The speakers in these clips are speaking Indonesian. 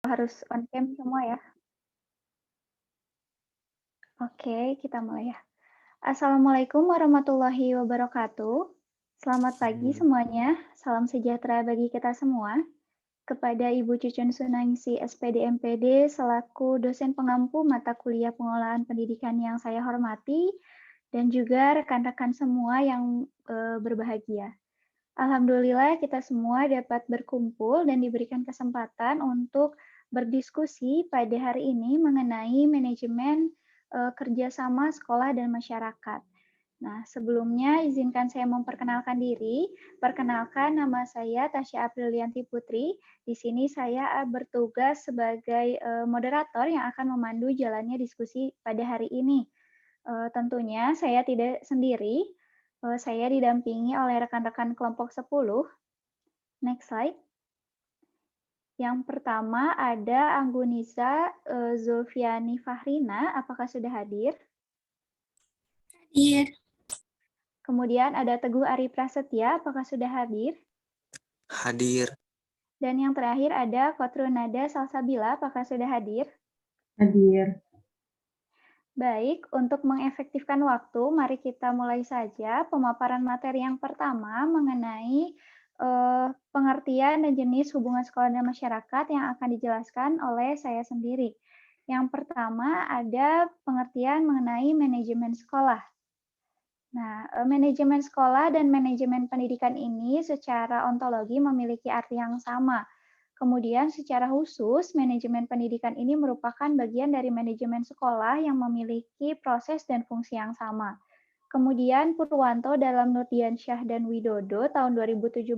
Harus on cam semua ya? Oke, kita mulai ya. Assalamualaikum warahmatullahi wabarakatuh. Selamat pagi Assalamualaikum. semuanya, salam sejahtera bagi kita semua. Kepada Ibu Cucun Sunaingsi SPD MPD selaku dosen pengampu mata kuliah pengelolaan pendidikan yang saya hormati, dan juga rekan-rekan semua yang berbahagia. Alhamdulillah kita semua dapat berkumpul dan diberikan kesempatan untuk berdiskusi pada hari ini mengenai manajemen kerjasama sekolah dan masyarakat. Nah, sebelumnya izinkan saya memperkenalkan diri. Perkenalkan, nama saya Tasya Aprilianti Putri. Di sini saya bertugas sebagai moderator yang akan memandu jalannya diskusi pada hari ini. Tentunya saya tidak sendiri, saya didampingi oleh rekan-rekan kelompok 10. Next slide. Yang pertama ada Anggunisa Zulfiani Fahrina, apakah sudah hadir? Hadir. Kemudian ada Teguh Ari Prasetya, apakah sudah hadir? Hadir. Dan yang terakhir ada Kotrunada Salsabila, apakah sudah hadir? Hadir. Baik, untuk mengefektifkan waktu, mari kita mulai saja pemaparan materi yang pertama mengenai pengertian dan jenis hubungan sekolah dan masyarakat yang akan dijelaskan oleh saya sendiri. Yang pertama ada pengertian mengenai manajemen sekolah. Nah, manajemen sekolah dan manajemen pendidikan ini secara ontologi memiliki arti yang sama. Kemudian secara khusus, manajemen pendidikan ini merupakan bagian dari manajemen sekolah yang memiliki proses dan fungsi yang sama. Kemudian Purwanto dalam Nurdiansyah dan Widodo tahun 2017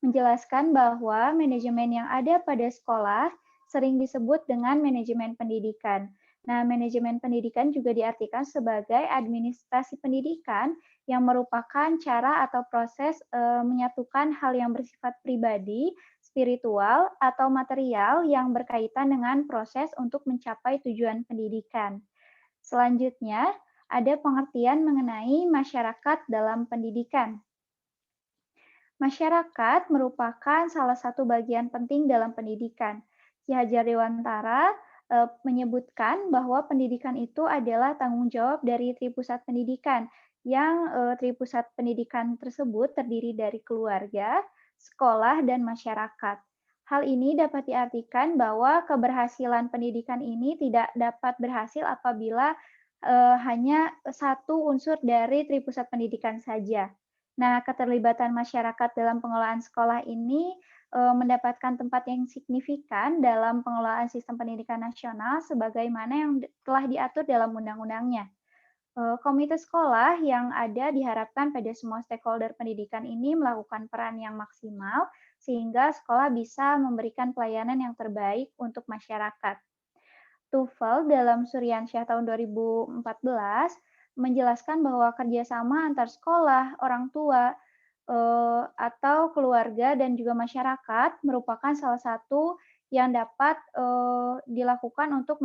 menjelaskan bahwa manajemen yang ada pada sekolah sering disebut dengan manajemen pendidikan. Nah, manajemen pendidikan juga diartikan sebagai administrasi pendidikan yang merupakan cara atau proses menyatukan hal yang bersifat pribadi, spiritual, atau material yang berkaitan dengan proses untuk mencapai tujuan pendidikan. Selanjutnya, ada pengertian mengenai masyarakat dalam pendidikan. Masyarakat merupakan salah satu bagian penting dalam pendidikan. Ki Hajar Dewantara menyebutkan bahwa pendidikan itu adalah tanggung jawab dari Tripusat Pendidikan, yang Tripusat Pendidikan tersebut terdiri dari keluarga, sekolah, dan masyarakat. Hal ini dapat diartikan bahwa keberhasilan pendidikan ini tidak dapat berhasil apabila hanya satu unsur dari Tripusat Pendidikan saja. Nah, keterlibatan masyarakat dalam pengelolaan sekolah ini mendapatkan tempat yang signifikan dalam pengelolaan sistem pendidikan nasional sebagaimana yang telah diatur dalam undang-undangnya. Komite sekolah yang ada diharapkan pada semua stakeholder pendidikan ini melakukan peran yang maksimal sehingga sekolah bisa memberikan pelayanan yang terbaik untuk masyarakat. TUFEL dalam Suryansyah tahun 2014 menjelaskan bahwa kerjasama antar sekolah, orang tua, atau keluarga dan juga masyarakat merupakan salah satu yang dapat dilakukan untuk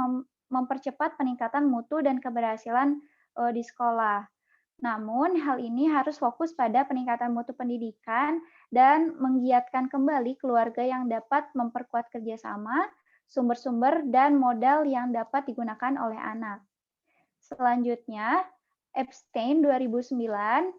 mempercepat peningkatan mutu dan keberhasilan di sekolah. Namun, hal ini harus fokus pada peningkatan mutu pendidikan dan menggiatkan kembali keluarga yang dapat memperkuat kerjasama, sumber-sumber, dan modal yang dapat digunakan oleh anak. Selanjutnya, Epstein 2009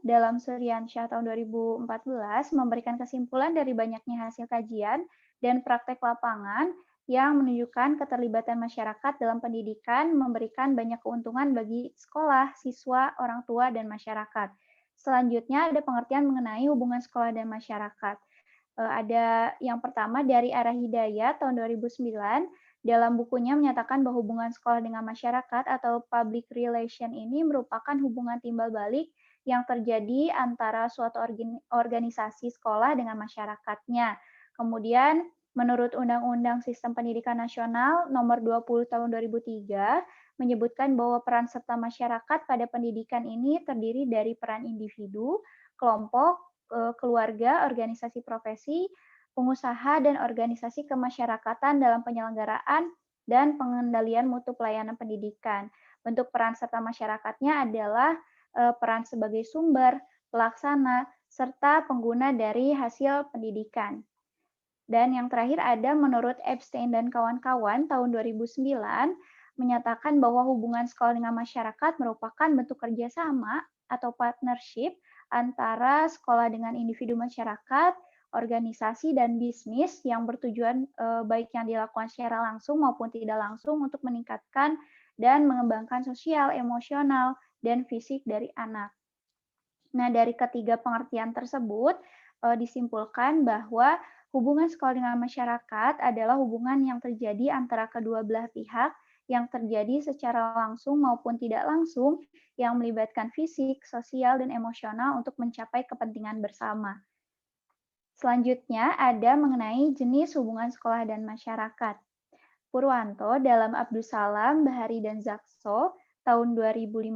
dalam Suryansyah tahun 2014 memberikan kesimpulan dari banyaknya hasil kajian dan praktek lapangan yang menunjukkan keterlibatan masyarakat dalam pendidikan memberikan banyak keuntungan bagi sekolah, siswa, orang tua, dan masyarakat. Selanjutnya ada pengertian mengenai hubungan sekolah dan masyarakat. Ada yang pertama dari Arah Hidayat tahun 2009 dalam bukunya menyatakan bahwa hubungan sekolah dengan masyarakat atau public relation ini merupakan hubungan timbal balik yang terjadi antara suatu organisasi sekolah dengan masyarakatnya. Kemudian menurut Undang-Undang Sistem Pendidikan Nasional Nomor 20 Tahun 2003 menyebutkan bahwa peran serta masyarakat pada pendidikan ini terdiri dari peran individu, kelompok, keluarga, organisasi profesi, pengusaha, dan organisasi kemasyarakatan dalam penyelenggaraan dan pengendalian mutu pelayanan pendidikan. Bentuk peran serta masyarakatnya adalah peran sebagai sumber, pelaksana, serta pengguna dari hasil pendidikan. Dan yang terakhir ada menurut Epstein dan kawan-kawan tahun 2009 menyatakan bahwa hubungan sekolah dengan masyarakat merupakan bentuk kerjasama atau partnership antara sekolah dengan individu masyarakat, organisasi, dan bisnis yang bertujuan baik yang dilakukan secara langsung maupun tidak langsung untuk meningkatkan dan mengembangkan sosial, emosional, dan fisik dari anak. Nah, dari ketiga pengertian tersebut disimpulkan bahwa hubungan sekolah dengan masyarakat adalah hubungan yang terjadi antara kedua belah pihak yang terjadi secara langsung maupun tidak langsung yang melibatkan fisik, sosial, dan emosional untuk mencapai kepentingan bersama. Selanjutnya ada mengenai jenis hubungan sekolah dan masyarakat. Purwanto dalam Abdul Salam, Bahari, dan Zakso tahun 2015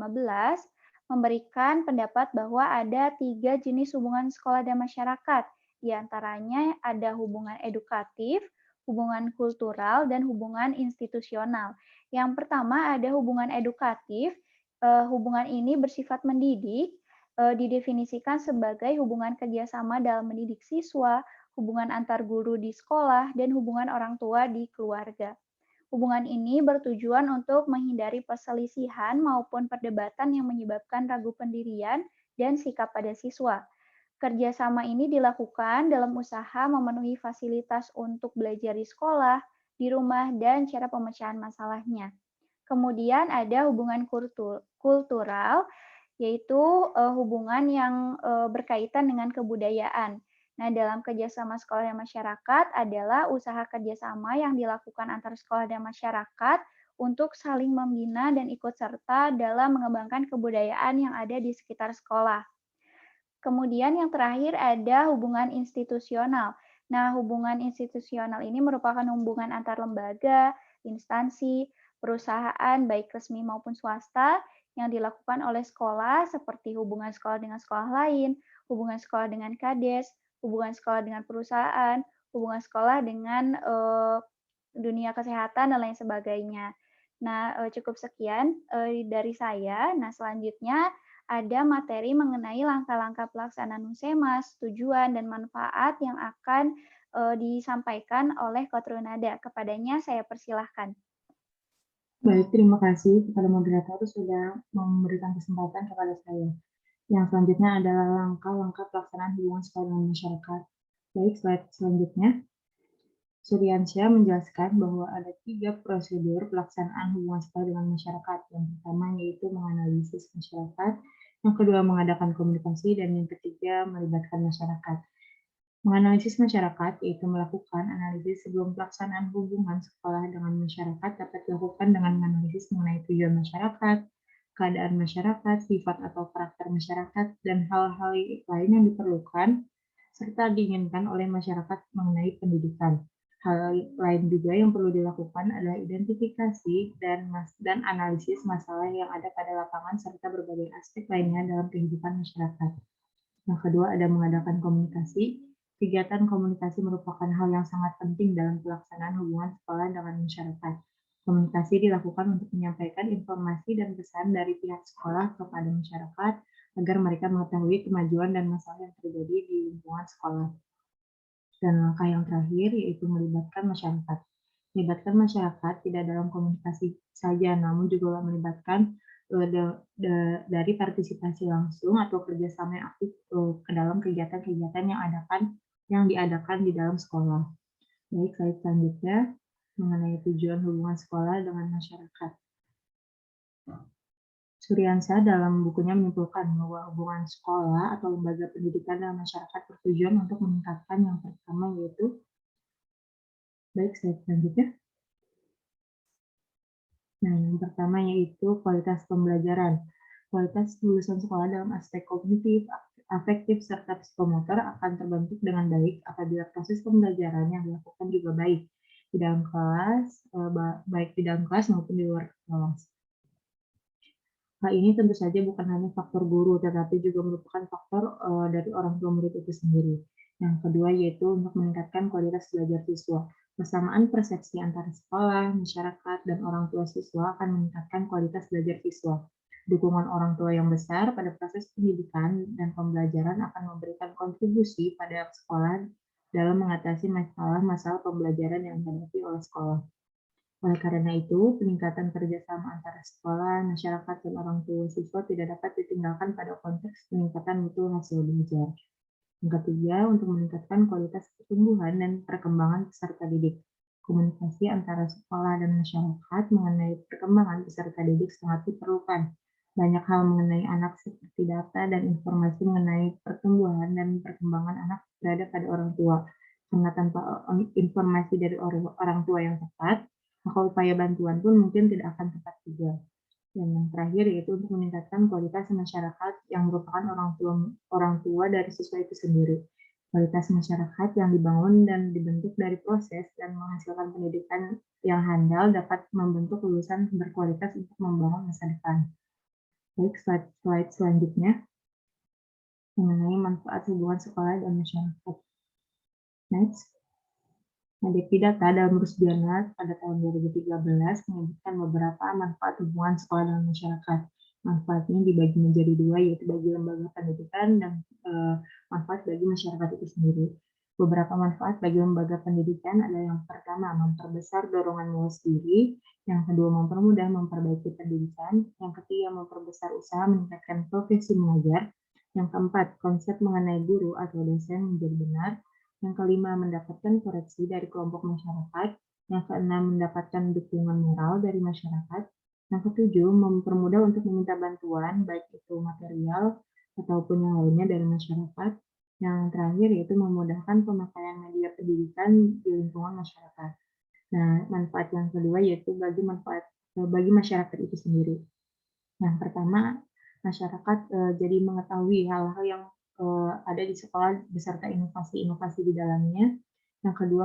memberikan pendapat bahwa ada 3 jenis hubungan sekolah dan masyarakat. Di antaranya ada hubungan edukatif, hubungan kultural, dan hubungan institusional. Yang pertama ada hubungan edukatif. Hubungan ini bersifat mendidik, didefinisikan sebagai hubungan kerjasama dalam mendidik siswa, hubungan antar guru di sekolah, dan hubungan orang tua di keluarga. Hubungan ini bertujuan untuk menghindari perselisihan maupun perdebatan yang menyebabkan ragu pendirian dan sikap pada siswa. Kerjasama ini dilakukan dalam usaha memenuhi fasilitas untuk belajar di sekolah, di rumah, dan cara pemecahan masalahnya. Kemudian ada hubungan kultural, yaitu hubungan yang berkaitan dengan kebudayaan. Nah, dalam kerjasama sekolah dan masyarakat adalah usaha kerjasama yang dilakukan antar sekolah dan masyarakat untuk saling membina dan ikut serta dalam mengembangkan kebudayaan yang ada di sekitar sekolah. Kemudian yang terakhir ada hubungan institusional. Nah, hubungan institusional ini merupakan hubungan antar lembaga, instansi, perusahaan baik resmi maupun swasta yang dilakukan oleh sekolah seperti hubungan sekolah dengan sekolah lain, hubungan sekolah dengan kades, hubungan sekolah dengan perusahaan, hubungan sekolah dengan dunia kesehatan dan lain sebagainya. Nah, cukup sekian dari saya. Nah, selanjutnya ada materi mengenai langkah-langkah pelaksanaan Musemas, tujuan dan manfaat yang akan disampaikan oleh Kotrunada. Kepadanya saya persilahkan. Baik, terima kasih kepada moderator sudah memberikan kesempatan kepada saya. Yang selanjutnya adalah langkah-langkah pelaksanaan hubungan sekolah dengan masyarakat. Baik, slide selanjutnya. Suryansyah menjelaskan bahwa ada 3 prosedur pelaksanaan hubungan sekolah dengan masyarakat. Yang pertama yaitu menganalisis masyarakat, yang kedua mengadakan komunikasi, dan yang ketiga melibatkan masyarakat. Menganalisis masyarakat yaitu melakukan analisis sebelum pelaksanaan hubungan sekolah dengan masyarakat dapat dilakukan dengan menganalisis mengenai tujuan masyarakat, keadaan masyarakat, sifat atau karakter masyarakat, dan hal-hal lain yang diperlukan serta diinginkan oleh masyarakat mengenai pendidikan. Hal lain juga yang perlu dilakukan adalah identifikasi dan analisis masalah yang ada pada lapangan serta berbagai aspek lainnya dalam kehidupan masyarakat. Yang kedua ada mengadakan komunikasi. Kegiatan komunikasi merupakan hal yang sangat penting dalam pelaksanaan hubungan sekolah dengan masyarakat. Komunikasi dilakukan untuk menyampaikan informasi dan pesan dari pihak sekolah kepada masyarakat agar mereka mengetahui kemajuan dan masalah yang terjadi di lingkungan sekolah. Dan langkah yang terakhir yaitu melibatkan masyarakat. Melibatkan masyarakat tidak dalam komunikasi saja, namun juga melibatkan dari partisipasi langsung atau kerjasama yang aktif ke dalam kegiatan-kegiatan yang diadakan di dalam sekolah. Baik, slide selanjutnya mengenai tujuan hubungan sekolah dengan masyarakat. Suryansyah dalam bukunya menyimpulkan bahwa hubungan sekolah atau lembaga pendidikan dan masyarakat bertujuan untuk meningkatkan yang pertama yaitu, baik, slide selanjutnya. Nah, yang pertama yaitu kualitas pembelajaran. Kualitas lulusan sekolah dalam aspek kognitif, afektif, serta psikomotor akan terbentuk dengan baik apabila proses pembelajaran yang dilakukan juga baik di dalam kelas, baik di dalam kelas maupun di luar kelas. Hal ini tentu saja bukan hanya faktor guru, tetapi juga merupakan faktor dari orang tua murid itu sendiri. Yang kedua yaitu untuk meningkatkan kualitas belajar siswa. Persamaan persepsi antara sekolah, masyarakat, dan orang tua siswa akan meningkatkan kualitas belajar siswa. Dukungan orang tua yang besar pada proses pendidikan dan pembelajaran akan memberikan kontribusi pada sekolah dalam mengatasi masalah-masalah pembelajaran yang dihadapi oleh sekolah. Oleh karena itu, peningkatan kerjasama antara sekolah, masyarakat, dan orang tua siswa tidak dapat ditinggalkan pada konteks peningkatan mutu hasil belajar. Yang ketiga, untuk meningkatkan kualitas pertumbuhan dan perkembangan peserta didik. Komunikasi antara sekolah dan masyarakat mengenai perkembangan peserta didik sangat diperlukan. Banyak hal mengenai anak seperti data dan informasi mengenai pertumbuhan dan perkembangan anak berada pada orang tua. Karena tanpa informasi dari orang tua yang tepat, maka upaya bantuan pun mungkin tidak akan tepat juga. Dan yang terakhir yaitu untuk meningkatkan kualitas masyarakat yang merupakan orang tua dari siswa itu sendiri. Kualitas masyarakat yang dibangun dan dibentuk dari proses dan menghasilkan pendidikan yang handal dapat membentuk lulusan berkualitas untuk membangun masa depan. Baik, slide selanjutnya mengenai manfaat hubungan sekolah dan masyarakat. Next. Meneliti data dalam Rusdiana pada tahun 2013 menyebutkan beberapa manfaat hubungan sekolah dan masyarakat. Manfaatnya dibagi menjadi dua, yaitu bagi lembaga pendidikan dan manfaat bagi masyarakat itu sendiri. Beberapa manfaat bagi lembaga pendidikan adalah yang pertama, memperbesar dorongan mulas diri, yang kedua, mempermudah memperbaiki pendidikan, yang ketiga, memperbesar usaha meningkatkan profesi mengajar, yang keempat, konsep mengenai guru atau dosen menjadi benar, yang kelima, mendapatkan koreksi dari kelompok masyarakat. Yang keenam, mendapatkan dukungan moral dari masyarakat. Yang ketujuh, mempermudah untuk meminta bantuan, baik itu material ataupun yang lainnya dari masyarakat. Yang terakhir, yaitu memudahkan pemakaian media pendidikan di lingkungan masyarakat. Nah, manfaat yang kedua yaitu bagi masyarakat itu sendiri. Yang pertama, masyarakat jadi mengetahui hal-hal yang ada di sekolah beserta inovasi-inovasi di dalamnya. Yang kedua,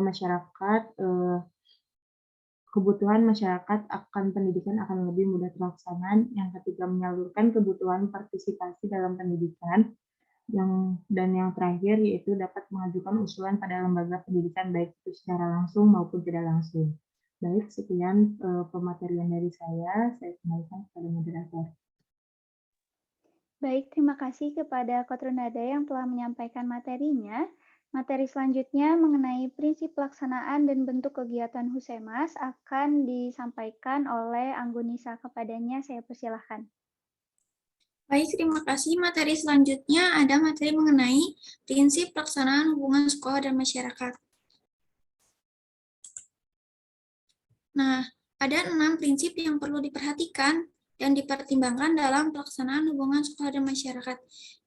kebutuhan masyarakat akan pendidikan akan lebih mudah terlaksana. Yang ketiga, menyalurkan kebutuhan partisipasi dalam pendidikan. Dan yang terakhir yaitu dapat mengajukan usulan pada lembaga pendidikan baik itu secara langsung maupun tidak langsung. Baik, sekian pematerian dari saya kembalikan kepada moderator. Baik, terima kasih kepada Kotrunada yang telah menyampaikan materinya. Materi selanjutnya mengenai prinsip pelaksanaan dan bentuk kegiatan Husemas akan disampaikan oleh Anggunisa. Kepadanya saya persilahkan. Baik, terima kasih. Materi selanjutnya ada materi mengenai prinsip pelaksanaan hubungan sekolah dan masyarakat. Nah, ada 6 prinsip yang perlu diperhatikan dan dipertimbangkan dalam pelaksanaan hubungan sekolah dan masyarakat.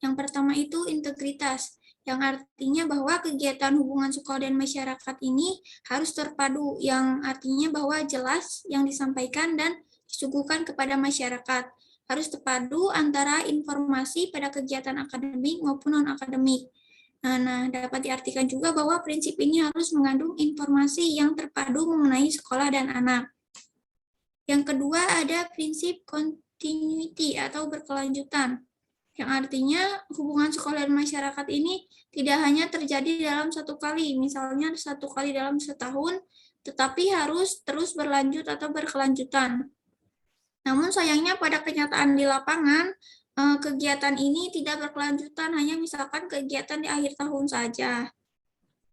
Yang pertama itu integritas, yang artinya bahwa kegiatan hubungan sekolah dan masyarakat ini harus terpadu, yang artinya bahwa jelas yang disampaikan dan disuguhkan kepada masyarakat. Harus terpadu antara informasi pada kegiatan akademik maupun non-akademik. Nah, dapat diartikan juga bahwa prinsip ini harus mengandung informasi yang terpadu mengenai sekolah dan anak. Yang kedua ada prinsip continuity atau berkelanjutan, yang artinya hubungan sekolah dan masyarakat ini tidak hanya terjadi dalam satu kali, misalnya satu kali dalam setahun, tetapi harus terus berlanjut atau berkelanjutan. Namun sayangnya pada kenyataan di lapangan, kegiatan ini tidak berkelanjutan, hanya misalkan kegiatan di akhir tahun saja.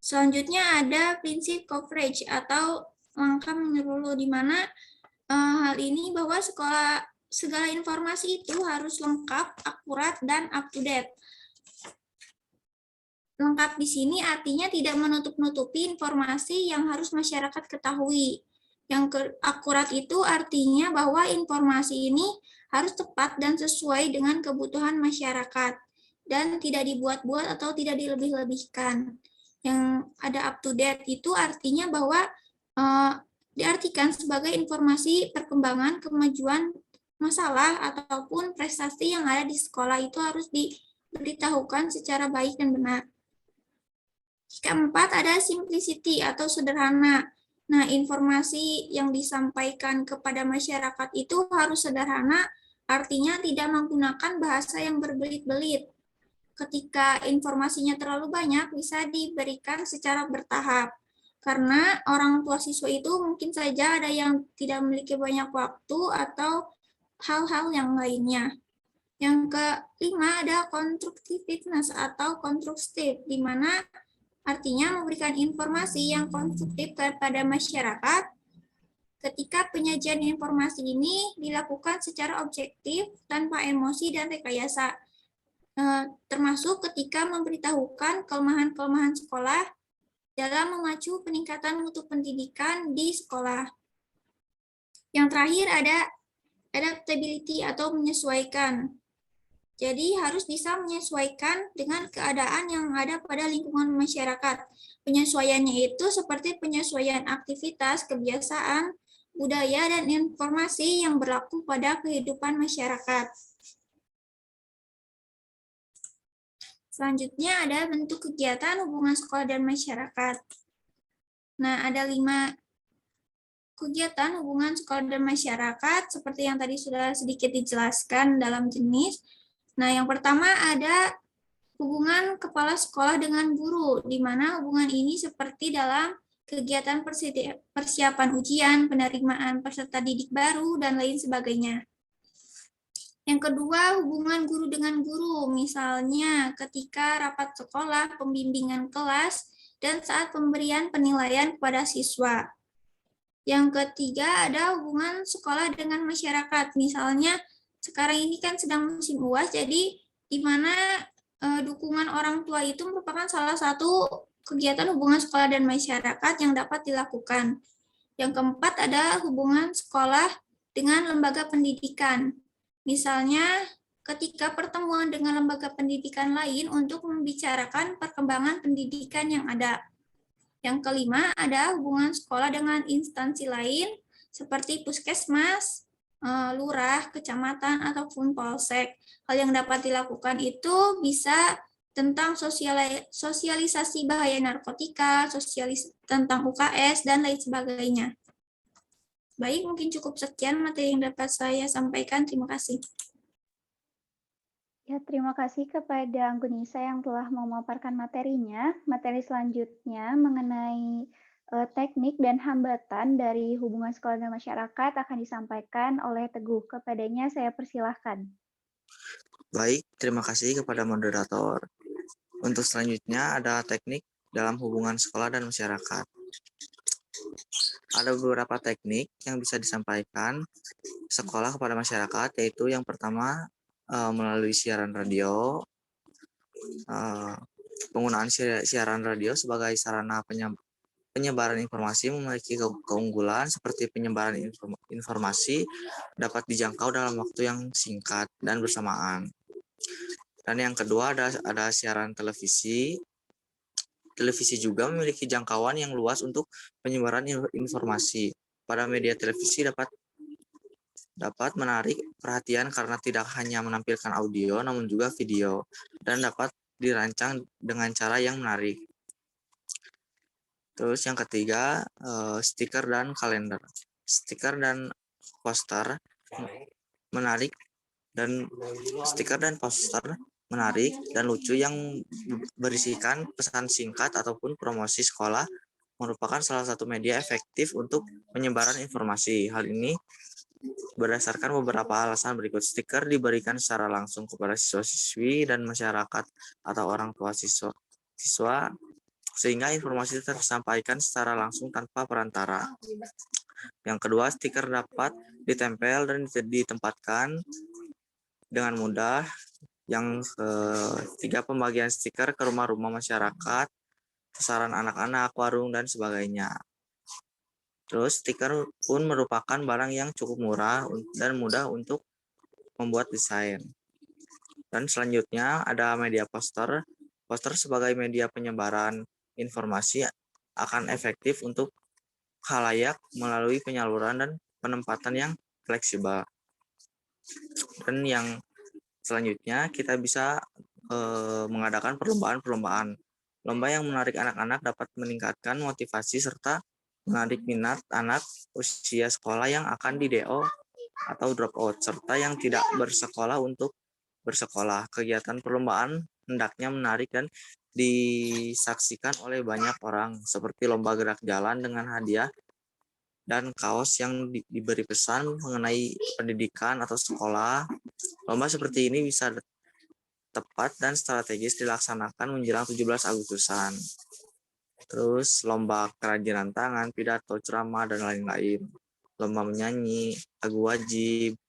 Selanjutnya ada prinsip coverage atau langkah menyeluruh, di mana hal ini bahwa segala informasi itu harus lengkap, akurat, dan up to date. Lengkap di sini artinya tidak menutup-nutupi informasi yang harus masyarakat ketahui. Yang akurat itu artinya bahwa informasi ini harus tepat dan sesuai dengan kebutuhan masyarakat dan tidak dibuat-buat atau tidak dilebih-lebihkan. Yang ada up to date itu artinya bahwa diartikan sebagai informasi perkembangan, kemajuan, masalah, ataupun prestasi yang ada di sekolah itu harus diberitahukan secara baik dan benar. Keempat, ada simplicity atau sederhana. Nah, informasi yang disampaikan kepada masyarakat itu harus sederhana, artinya tidak menggunakan bahasa yang berbelit-belit. Ketika informasinya terlalu banyak, bisa diberikan secara bertahap. Karena orang tua siswa itu mungkin saja ada yang tidak memiliki banyak waktu atau hal-hal yang lainnya. Yang kelima ada constructiveness atau konstruktif, di mana Artinya memberikan informasi yang konstruktif kepada masyarakat. Ketika penyajian informasi ini dilakukan secara objektif tanpa emosi dan rekayasa, termasuk ketika memberitahukan kelemahan-kelemahan sekolah dalam memacu peningkatan mutu pendidikan di sekolah. Yang terakhir ada adaptability atau menyesuaikan. Jadi harus bisa menyesuaikan dengan keadaan yang ada pada lingkungan masyarakat. Penyesuaiannya itu seperti penyesuaian aktivitas, kebiasaan, budaya, dan informasi yang berlaku pada kehidupan masyarakat. Selanjutnya ada bentuk kegiatan hubungan sekolah dan masyarakat. Nah, ada 5 kegiatan hubungan sekolah dan masyarakat, seperti yang tadi sudah sedikit dijelaskan dalam jenis. Nah, yang pertama ada hubungan kepala sekolah dengan guru, di mana hubungan ini seperti dalam kegiatan persiapan ujian, penerimaan peserta didik baru, dan lain sebagainya. Yang kedua, hubungan guru dengan guru, misalnya ketika rapat sekolah, pembimbingan kelas, dan saat pemberian penilaian kepada siswa. Yang ketiga, ada hubungan sekolah dengan masyarakat, misalnya sekarang ini kan sedang musim UAS, jadi di mana dukungan orang tua itu merupakan salah satu kegiatan hubungan sekolah dan masyarakat yang dapat dilakukan. Yang keempat ada hubungan sekolah dengan lembaga pendidikan. Misalnya ketika pertemuan dengan lembaga pendidikan lain untuk membicarakan perkembangan pendidikan yang ada. Yang kelima ada hubungan sekolah dengan instansi lain seperti puskesmas, lurah, kecamatan, ataupun polsek. Hal yang dapat dilakukan itu bisa tentang sosialisasi bahaya narkotika, tentang UKS, dan lain sebagainya. Baik, mungkin cukup sekian materi yang dapat saya sampaikan. Terima kasih. Ya, terima kasih kepada Anggunisa yang telah memaparkan materinya. Materi selanjutnya mengenai teknik dan hambatan dari hubungan sekolah dan masyarakat akan disampaikan oleh Teguh. Kepadanya saya persilahkan. Baik, terima kasih kepada moderator. Untuk selanjutnya ada teknik dalam hubungan sekolah dan masyarakat. Ada beberapa teknik yang bisa disampaikan sekolah kepada masyarakat, yaitu yang pertama melalui siaran radio. Penggunaan siaran radio sebagai sarana penyebaran informasi memiliki keunggulan seperti penyebaran informasi dapat dijangkau dalam waktu yang singkat dan bersamaan. Dan yang kedua ada siaran televisi. Televisi juga memiliki jangkauan yang luas untuk penyebaran informasi. Pada media televisi dapat menarik perhatian karena tidak hanya menampilkan audio namun juga video dan dapat dirancang dengan cara yang menarik. Terus yang ketiga, stiker dan kalender. Stiker dan poster menarik dan lucu yang berisikan pesan singkat ataupun promosi sekolah merupakan salah satu media efektif untuk penyebaran informasi. Hal ini berdasarkan beberapa alasan berikut. Stiker diberikan secara langsung kepada siswa-siswi dan masyarakat atau orang tua siswa sehingga informasi tersampaikan secara langsung tanpa perantara. Yang kedua, stiker dapat ditempel dan ditempatkan dengan mudah. Yang ketiga, pembagian stiker ke rumah-rumah masyarakat, sasaran anak-anak, warung, dan sebagainya. Terus, stiker pun merupakan barang yang cukup murah dan mudah untuk membuat desain. Dan selanjutnya ada media poster. Poster sebagai media penyebaran informasi akan efektif untuk khalayak melalui penyaluran dan penempatan yang fleksibel. Dan yang selanjutnya kita bisa mengadakan perlombaan. Lomba yang menarik anak-anak dapat meningkatkan motivasi serta menarik minat anak usia sekolah yang akan di-DO atau drop out, serta yang tidak bersekolah untuk bersekolah. Kegiatan perlombaan hendaknya menarik dan disaksikan oleh banyak orang, seperti lomba gerak jalan dengan hadiah dan kaos yang diberi pesan mengenai pendidikan atau sekolah. Lomba seperti ini bisa tepat dan strategis dilaksanakan menjelang 17 Agustusan. terus lomba kerajinan tangan, pidato, ceramah, dan lain-lain. Lomba menyanyi, lagu wajib,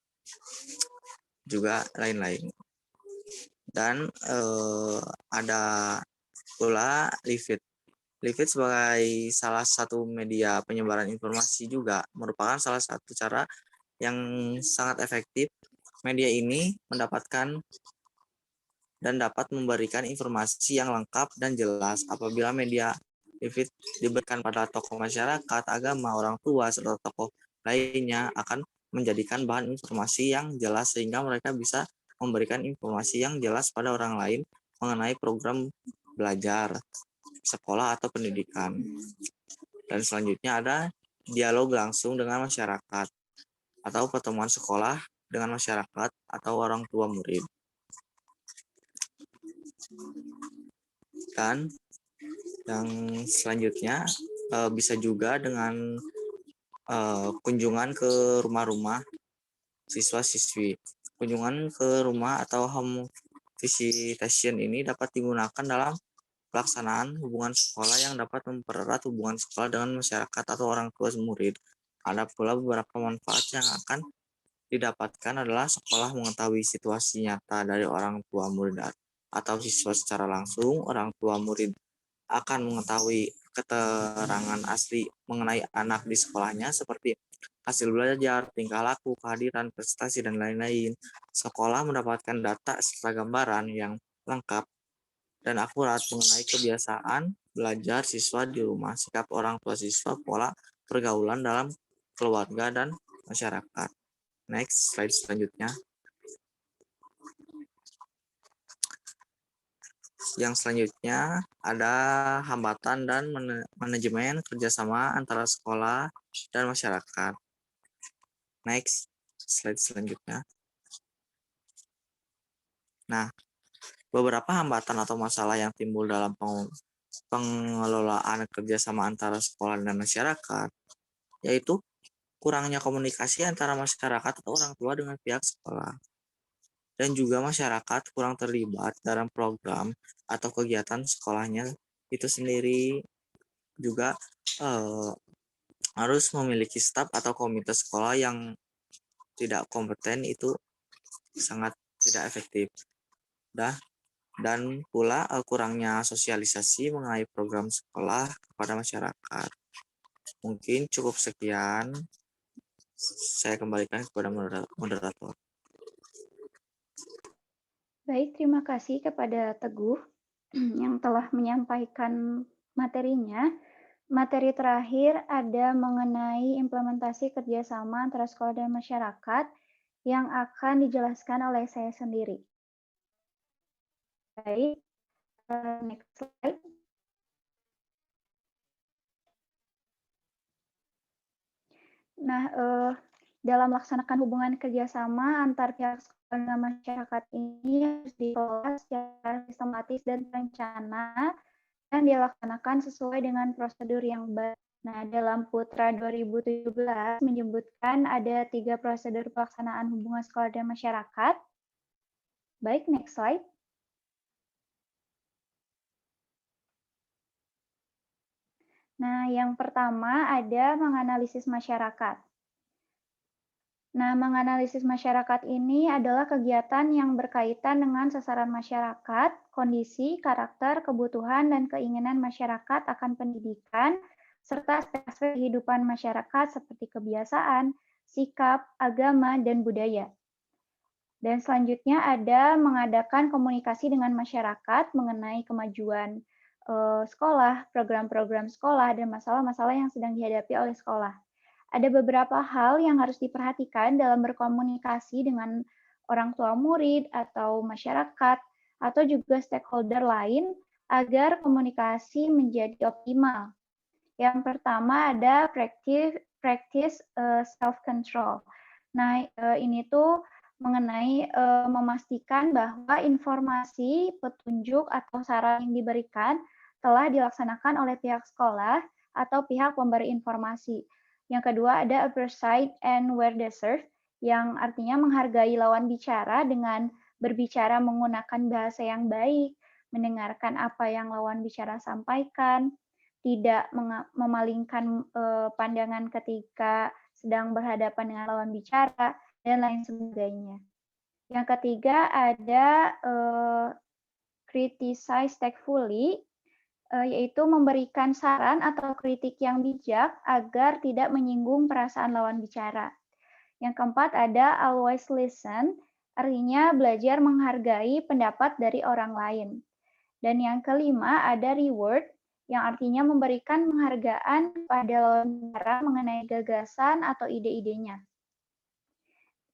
juga lain-lain. Dan ada pula Livid. Livid sebagai salah satu media penyebaran informasi juga merupakan salah satu cara yang sangat efektif. Media ini mendapatkan dan dapat memberikan informasi yang lengkap dan jelas. Apabila media Livid diberikan pada tokoh masyarakat, agama, orang tua, serta tokoh lainnya akan menjadikan bahan informasi yang jelas sehingga mereka bisa memberikan informasi yang jelas pada orang lain mengenai program belajar, sekolah, atau pendidikan. Dan selanjutnya ada dialog langsung dengan masyarakat atau pertemuan sekolah dengan masyarakat atau orang tua murid. Dan yang selanjutnya bisa juga dengan kunjungan ke rumah-rumah siswa-siswi. Kunjungan ke rumah atau home visitation ini dapat digunakan dalam pelaksanaan hubungan sekolah yang dapat mempererat hubungan sekolah dengan masyarakat atau orang tua murid. Ada pula beberapa manfaat yang akan didapatkan adalah sekolah mengetahui situasi nyata dari orang tua murid atau siswa secara langsung. Orang tua murid akan mengetahui keterangan asli mengenai anak di sekolahnya seperti hasil belajar, tingkah laku, kehadiran, prestasi, dan lain-lain. Sekolah mendapatkan data serta gambaran yang lengkap dan akurat mengenai kebiasaan belajar siswa di rumah, sikap orang tua siswa, pola pergaulan dalam keluarga dan masyarakat. Next, slide selanjutnya. Yang selanjutnya ada hambatan dan manajemen kerjasama antara sekolah dan masyarakat. Next, slide selanjutnya. Nah, beberapa hambatan atau masalah yang timbul dalam pengelolaan kerjasama antara sekolah dan masyarakat, yaitu kurangnya komunikasi antara masyarakat atau orang tua dengan pihak sekolah. Dan juga masyarakat kurang terlibat dalam program atau kegiatan sekolahnya itu sendiri. Juga harus memiliki staf atau komite sekolah yang tidak kompeten, itu sangat tidak efektif. Dan pula kurangnya sosialisasi mengenai program sekolah kepada masyarakat. Mungkin cukup sekian. Saya kembalikan kepada moderator. Baik, terima kasih kepada Teguh yang telah menyampaikan materinya. Materi terakhir ada mengenai implementasi kerjasama antara sekolah dan masyarakat yang akan dijelaskan oleh saya sendiri. Baik, next slide. Nah, dalam melaksanakan hubungan kerjasama antar pihak sekolah dan masyarakat ini harus dikelola secara sistematis dan terencana dan dilaksanakan sesuai dengan prosedur yang baik. Nah, dalam Putra 2017 menyebutkan ada 3 prosedur pelaksanaan hubungan sekolah dan masyarakat. Baik, next slide. Nah, yang pertama ada menganalisis masyarakat. Nah, menganalisis masyarakat ini adalah kegiatan yang berkaitan dengan sasaran masyarakat, kondisi, karakter, kebutuhan, dan keinginan masyarakat akan pendidikan, serta aspek kehidupan masyarakat seperti kebiasaan, sikap, agama, dan budaya. Dan selanjutnya ada mengadakan komunikasi dengan masyarakat mengenai kemajuan sekolah, program-program sekolah, dan masalah-masalah yang sedang dihadapi oleh sekolah. Ada beberapa hal yang harus diperhatikan dalam berkomunikasi dengan orang tua murid atau masyarakat atau juga stakeholder lain agar komunikasi menjadi optimal. Yang pertama ada practice self-control. Nah, ini tuh mengenai memastikan bahwa informasi, petunjuk, atau saran yang diberikan telah dilaksanakan oleh pihak sekolah atau pihak pemberi informasi. Yang kedua ada appreciate and where deserved, yang artinya menghargai lawan bicara dengan berbicara menggunakan bahasa yang baik, mendengarkan apa yang lawan bicara sampaikan, tidak memalingkan pandangan ketika sedang berhadapan dengan lawan bicara, dan lain sebagainya. Yang ketiga ada criticize tactfully, yaitu memberikan saran atau kritik yang bijak agar tidak menyinggung perasaan lawan bicara. Yang keempat ada always listen, artinya belajar menghargai pendapat dari orang lain. Dan yang kelima ada reward, yang artinya memberikan penghargaan pada lawan bicara mengenai gagasan atau ide-idenya.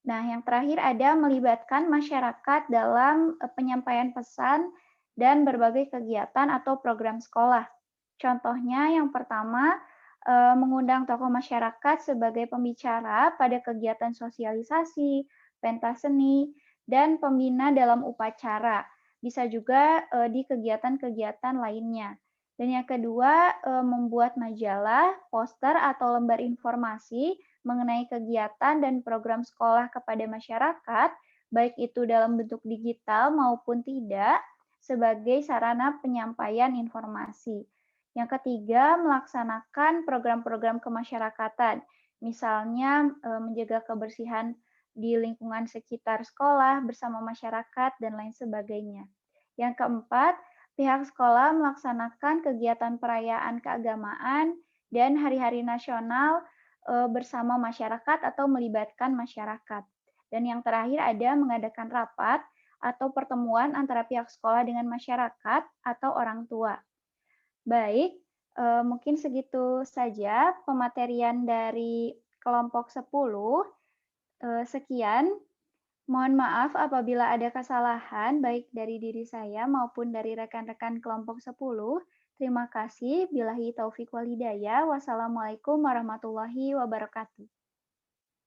Nah, yang terakhir ada melibatkan masyarakat dalam penyampaian pesan dan berbagai kegiatan atau program sekolah. Contohnya yang pertama, mengundang tokoh masyarakat sebagai pembicara pada kegiatan sosialisasi, pentas seni, dan pembina dalam upacara. Bisa juga di kegiatan-kegiatan lainnya. Dan yang kedua, membuat majalah, poster, atau lembar informasi mengenai kegiatan dan program sekolah kepada masyarakat, baik itu dalam bentuk digital maupun tidak, sebagai sarana penyampaian informasi. Yang ketiga, melaksanakan program-program kemasyarakatan, misalnya menjaga kebersihan di lingkungan sekitar sekolah bersama masyarakat dan lain sebagainya. Yang keempat, pihak sekolah melaksanakan kegiatan perayaan keagamaan dan hari-hari nasional bersama masyarakat atau melibatkan masyarakat. Dan yang terakhir ada mengadakan rapat atau pertemuan antara pihak sekolah dengan masyarakat atau orang tua. Baik, mungkin segitu saja pematerian dari kelompok 10. Sekian. Mohon maaf apabila ada kesalahan baik dari diri saya maupun dari rekan-rekan kelompok 10. Terima kasih. Billahi taufik wal hidayah. Wassalamualaikum warahmatullahi wabarakatuh.